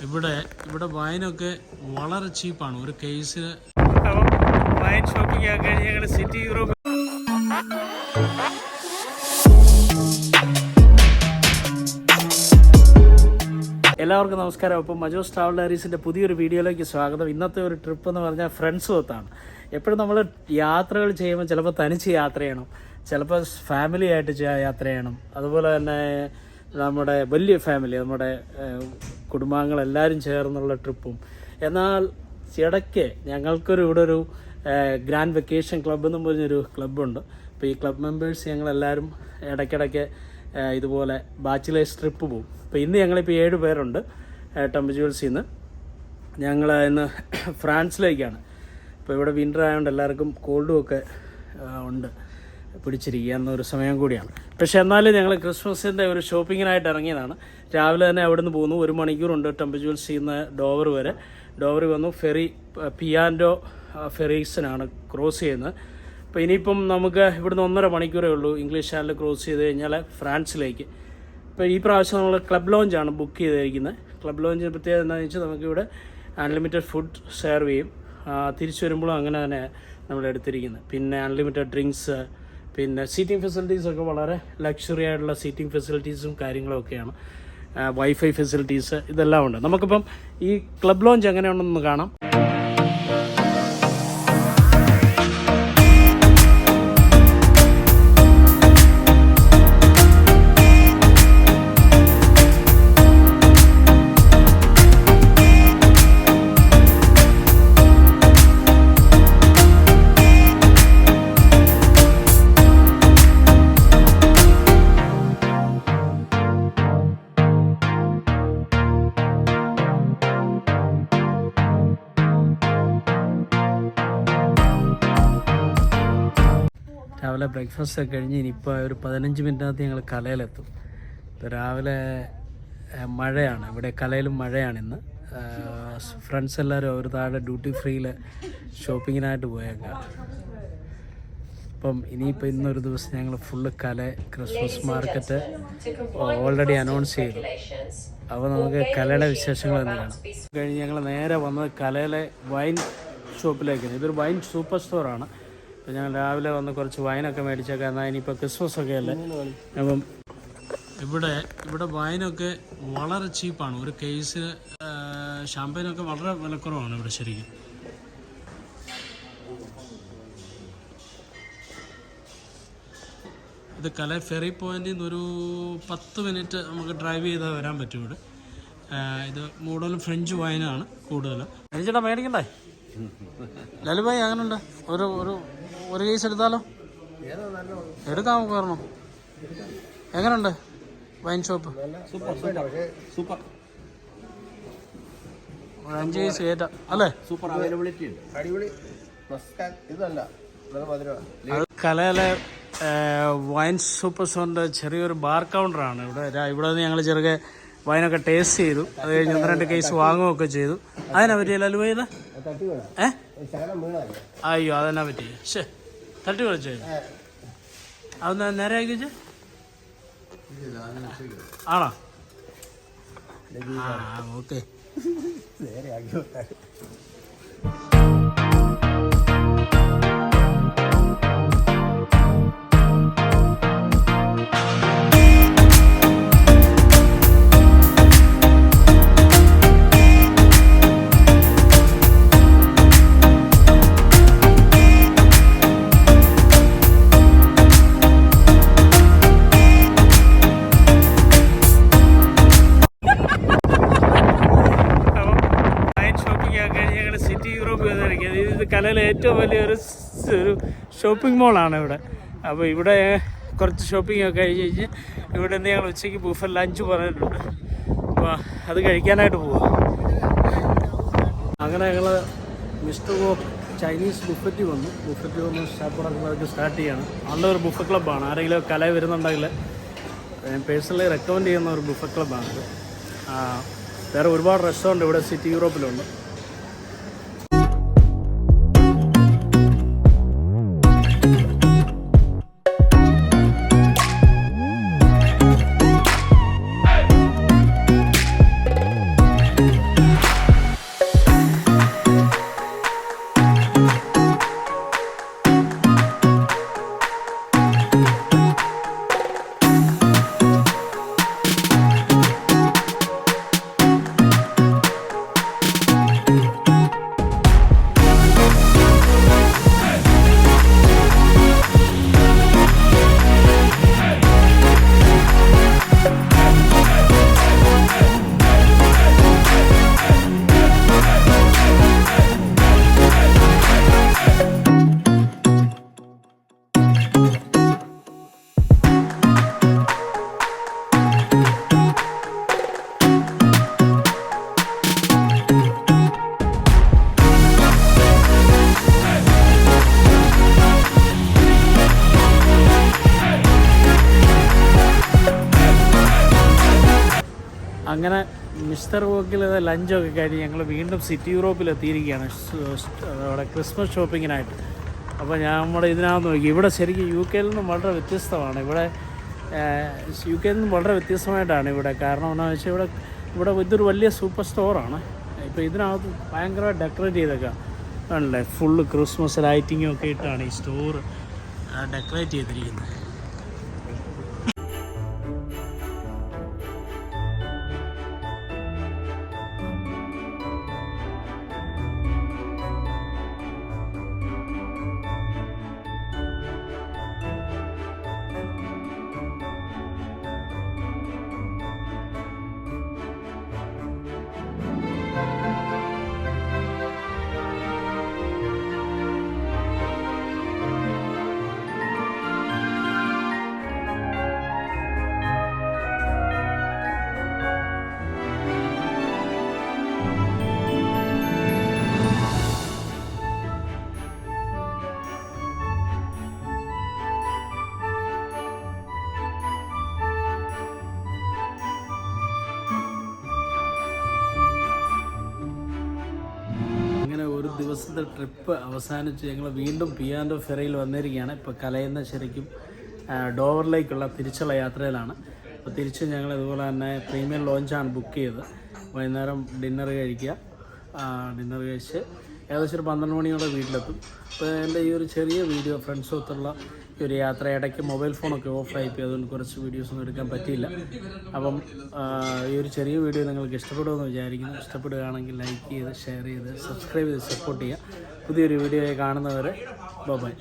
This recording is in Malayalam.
ഇവിടെ വൈനൊക്കെ വളരെ ചീപ്പാണ്. ഒരു കേസിന് വൈൻ ഷോപ്പിംഗ് ഒക്കെ കഴിഞ്ഞ് ഞങ്ങൾ സിറ്റി യൂറോപ്പ്. എല്ലാവർക്കും നമസ്കാരം. അപ്പം മജോസ് ട്രാവൽ ഡയറീസിൻ്റെ പുതിയൊരു വീഡിയോയിലേക്ക് സ്വാഗതം. ഇന്നത്തെ ഒരു ട്രിപ്പ് എന്ന് പറഞ്ഞാൽ ഫ്രണ്ട്സ് ഒത്താണ്. എപ്പോഴും നമ്മൾ യാത്രകൾ ചെയ്യുമ്പോൾ ചിലപ്പോൾ തനിച്ച് യാത്ര ചെയ്യണം, ചിലപ്പോൾ ഫാമിലി ആയിട്ട് യാത്ര ചെയ്യണം. അതുപോലെ തന്നെ നമ്മുടെ വലിയ ഫാമിലി, നമ്മുടെ കുടുംബാംഗങ്ങളെല്ലാവരും ചേർന്നുള്ള ട്രിപ്പും. എന്നാൽ ഇടയ്ക്ക് ഞങ്ങൾക്കൊരു ഇവിടെ ഒരു ഗ്രാൻഡ് വെക്കേഷൻ ക്ലബ്ബ് എന്നും പറഞ്ഞൊരു ക്ലബ്ബുണ്ട്. അപ്പോൾ ഈ ക്ലബ് മെമ്പേഴ്സ് ഞങ്ങളെല്ലാവരും ഇടയ്ക്കിടയ്ക്ക് ഇതുപോലെ ബാച്ചിലേഴ്സ് ട്രിപ്പ് പോകും. അപ്പോൾ ഇന്ന് ഞങ്ങളിപ്പോൾ 7 പേരുണ്ട് ടെമ്പർ ജുവൽസിൽ നിന്ന്. ഞങ്ങൾ ഇന്ന് ഫ്രാൻസിലേക്കാണ്. ഇപ്പോൾ ഇവിടെ വിൻ്റർ ആയതുകൊണ്ട് എല്ലാവർക്കും കോൾഡും ഒക്കെ ഉണ്ട്, പിടിച്ചിരിക്കുക എന്നൊരു സമയം കൂടിയാണ്. പക്ഷേ എന്നാലും ഞങ്ങൾ ക്രിസ്മസിൻ്റെ ഒരു ഷോപ്പിങ്ങിനായിട്ട് ഇറങ്ങിയതാണ്. രാവിലെ തന്നെ അവിടെ നിന്ന് പോകുന്നു. 1 മണിക്കൂറുണ്ട് ടെമ്പർ ജുവൽസിൽ നിന്ന് ഡോവർ വരെ. ഡോവർ വന്നു ഫെറി പിയാൻഡോ ഫെറീസിനാണ് ക്രോസ് ചെയ്യുന്നത്. അപ്പോൾ ഇനിയിപ്പം നമുക്ക് ഇവിടുന്ന് 1.5 മണിക്കൂറേ ഉള്ളൂ ഇംഗ്ലീഷ് ചാനൽ ക്രോസ് ചെയ്ത് കഴിഞ്ഞാൽ ഫ്രാൻസിലേക്ക്. ഇപ്പോൾ ഈ പ്രാവശ്യം നമ്മൾ ക്ലബ് ലോഞ്ചാണ് ബുക്ക് ചെയ്തിരിക്കുന്നത്. ക്ലബ് ലോഞ്ചിന് പ്രത്യേകത എന്താണെന്ന് വെച്ചാൽ നമുക്കിവിടെ അൺലിമിറ്റഡ് ഫുഡ് സെർവ് ചെയ്യും. തിരിച്ചു വരുമ്പോഴും അങ്ങനെ തന്നെ നമ്മൾ എടുത്തിരിക്കുന്നത്. പിന്നെ അൺലിമിറ്റഡ് ഡ്രിങ്ക്സ്, പിന്നെ സീറ്റിംഗ് ഫെസിലിറ്റീസൊക്കെ വളരെ ലക്ഷറി ആയിട്ടുള്ള സീറ്റിംഗ് ഫെസിലിറ്റീസും കാര്യങ്ങളൊക്കെയാണ്. വൈഫൈ ഫെസിലിറ്റീസ് ഇതെല്ലാം ഉണ്ട്. നമുക്കിപ്പം ഈ ക്ലബ് ലോഞ്ച് എങ്ങനെയുണ്ടെന്ന് കാണാം. രാവിലെ ബ്രേക്ക്ഫാസ്റ്റ് ഒക്കെ കഴിഞ്ഞ് ഇനിയിപ്പോൾ ഒരു 15 മിനിറ്റിനകത്ത് ഞങ്ങൾ കലയിലെത്തും. ഇപ്പോൾ രാവിലെ മഴയാണ്, ഇവിടെ കലയിലും മഴയാണ് ഇന്ന്. ഫ്രണ്ട്സ് എല്ലാവരും ഒരു താഴെ ഡ്യൂട്ടി ഫ്രീയിൽ ഷോപ്പിങ്ങിനായിട്ട് പോയേക്കാം. അപ്പം ഇനിയിപ്പോൾ ഇന്നൊരു ദിവസം ഞങ്ങൾ ഫുള്ള് കല ക്രിസ്മസ് മാർക്കറ്റ് ഓൾറെഡി അനൗൺസ് ചെയ്തു. അപ്പോൾ നമുക്ക് കലയുടെ വിശേഷങ്ങൾ എന്ന് കാണാം. കഴിഞ്ഞ് ഞങ്ങൾ നേരെ വന്നത് കലയിലെ വൈൻ ഷോപ്പിലേക്കാണ്. ഇതൊരു വൈൻ സൂപ്പർ സ്റ്റോറാണ്. അപ്പോൾ ഞങ്ങൾ രാവിലെ വന്ന് കുറച്ച് വൈനൊക്കെ മേടിച്ചേക്കാം. എന്നാൽ ഇനിയിപ്പോൾ ക്രിസ്മസ് ഒക്കെ അല്ലേ. അപ്പം ഇവിടെ വൈനൊക്കെ വളരെ ചീപ്പാണ്. ഒരു കേസ് ഷാമ്പയിനൊക്കെ വളരെ വിലക്കുറവാണ് ഇവിടെ ശരിക്കും. ഇത് കല ഫെറി പോയിന്റിൽ നിന്ന് ഒരു 10 മിനിറ്റ് നമുക്ക് ഡ്രൈവ് ചെയ്താൽ വരാൻ പറ്റും ഇവിടെ. ഇത് കൂടുതലും ഫ്രഞ്ച് വൈനാണ് കൂടുതലും. ചേട്ടാ മേടിക്കണ്ടേ ലലുഭായി? അങ്ങനെയുണ്ട്. ഒരു കേസ് എടുത്താലോ? എടുക്കാം, നമുക്ക് വരണം. എങ്ങനെയുണ്ട് വൈൻ ഷോപ്പ്? സൂപ്പർ. 5 കേസ് കയറ്റാം അല്ലേ? സൂപ്പർ അവൈലബിലിറ്റി ഉണ്ട്. കലയിലെ വൈൻ സൂപ്പർ സ്റ്റോറിൻ്റെ ചെറിയൊരു ബാർ കൗണ്ടറാണ് ഇവിടെ നിന്ന് ഞങ്ങൾ ചെറുകെ വൈനൊക്കെ ടേസ്റ്റ് ചെയ്തു. അത് കഴിഞ്ഞ് 1-2 കേസ് വാങ്ങുകയൊക്കെ ചെയ്തു. അതിനെ പറ്റിയല്ലോ അലുവയത്? അയ്യോ അതെന്നാ പറ്റി? ശേ, തട്ടി വിളിച്ചേ. അതൊന്ന് നേരെ ആക്കി വെച്ചേ. ആണോ? ഓക്കെ. ഇത് കലയിലെ ഏറ്റവും വലിയൊരു ഷോപ്പിംഗ് മോളാണ് ഇവിടെ. അപ്പോൾ ഇവിടെ കുറച്ച് ഷോപ്പിംഗ് ഒക്കെ കഴിഞ്ഞ് ഇവിടെ നിന്ന് ഞങ്ങൾ ഉച്ചയ്ക്ക് ബുഫെ ലഞ്ച് പറഞ്ഞിട്ടുണ്ട്. അപ്പോൾ അത് കഴിക്കാനായിട്ട് പോവാം. അങ്ങനെ ഞങ്ങൾ മിസ്റ്റർ വോക്ക് ചൈനീസ് ബുഫറ്റ് വന്നു സ്റ്റാർട്ട് ചെയ്യണം. നല്ലൊരു ബുഫെ ക്ലബ്ബാണ്. ആരെങ്കിലും കല വരുന്നുണ്ടെങ്കിൽ ഞാൻ പേഴ്സണലി റെക്കമെൻഡ് ചെയ്യുന്ന ഒരു ബുഫെ ക്ലബ്ബാണിത്. വേറെ ഒരുപാട് റെസ്റ്റോറൻറ്റ് ഇവിടെ സിറ്റി യൂറോപ്പിലുണ്ട്. ഈസ്റ്റർ വോക്കിൽ ലഞ്ചൊക്കെ കഴിഞ്ഞ് ഞങ്ങൾ വീണ്ടും സിറ്റി യൂറോപ്പിൽ എത്തിയിരിക്കുകയാണ് അവിടെ ക്രിസ്മസ് ഷോപ്പിങ്ങിനായിട്ട്. അപ്പോൾ നമ്മുടെ ഇതിനകത്ത് നോക്കി ഇവിടെ ശരിക്കും യു കെയിൽ നിന്നും വളരെ വ്യത്യസ്തമാണ്. ഇവിടെ യു കെയിൽ നിന്നും വളരെ വ്യത്യസ്തമായിട്ടാണ് ഇവിടെ. കാരണം എന്താണെന്ന് വെച്ചാൽ ഇവിടെ ഇതൊരു വലിയ സൂപ്പർ സ്റ്റോറാണ്. ഇപ്പോൾ ഇതിനകത്ത് ഭയങ്കരമായി ഡെക്കറേറ്റ് ചെയ്തൊക്കെ ആണല്ലേ, ഫുള്ള് ക്രിസ്മസ് ലൈറ്റിങ്ങും ഒക്കെ ഇട്ടാണ് ഈ സ്റ്റോർ ഡെക്കറേറ്റ് ചെയ്തിരിക്കുന്നത്. ദിവസത്തെ ട്രിപ്പ് അവസാനിച്ച് ഞങ്ങൾ വീണ്ടും പിയാൻഡോ ഫെറിയിൽ വന്നിരിക്കുകയാണ്. ഇപ്പോൾ കലയുന്ന ശരിക്കും ഡോവറിലേക്കുള്ള തിരിച്ചുള്ള യാത്രയിലാണ്. അപ്പോൾ തിരിച്ച് ഞങ്ങൾ ഇതുപോലെ തന്നെ പ്രീമിയം ലോഞ്ചാണ് ബുക്ക് ചെയ്തത്. വൈകുന്നേരം ഡിന്നർ കഴിച്ച് ഏകദേശം ഒരു 12 മണിയോടെ വീട്ടിലെത്തും. അപ്പോൾ എൻ്റെ ഈ ഒരു ചെറിയ വീഡിയോ ഫ്രണ്ട്സൊത്തുള്ള ഈ ഒരു യാത്ര, ഇടയ്ക്ക് മൊബൈൽ ഫോണൊക്കെ ഓഫായിപ്പോയി, അതുകൊണ്ട് കുറച്ച് വീഡിയോസൊന്നും എടുക്കാൻ പറ്റിയില്ല. അപ്പം ഈ ഒരു ചെറിയ വീഡിയോ നിങ്ങൾക്ക് ഇഷ്ടപ്പെടുമെന്ന് വിചാരിക്കുന്നു. ഇഷ്ടപ്പെടുകയാണെങ്കിൽ ലൈക്ക് ചെയ്ത്, ഷെയർ ചെയ്ത്, സബ്സ്ക്രൈബ് ചെയ്ത് സപ്പോർട്ട് ചെയ്യുക. പുതിയൊരു വീഡിയോയെ കാണുന്നവരെ ബൈ.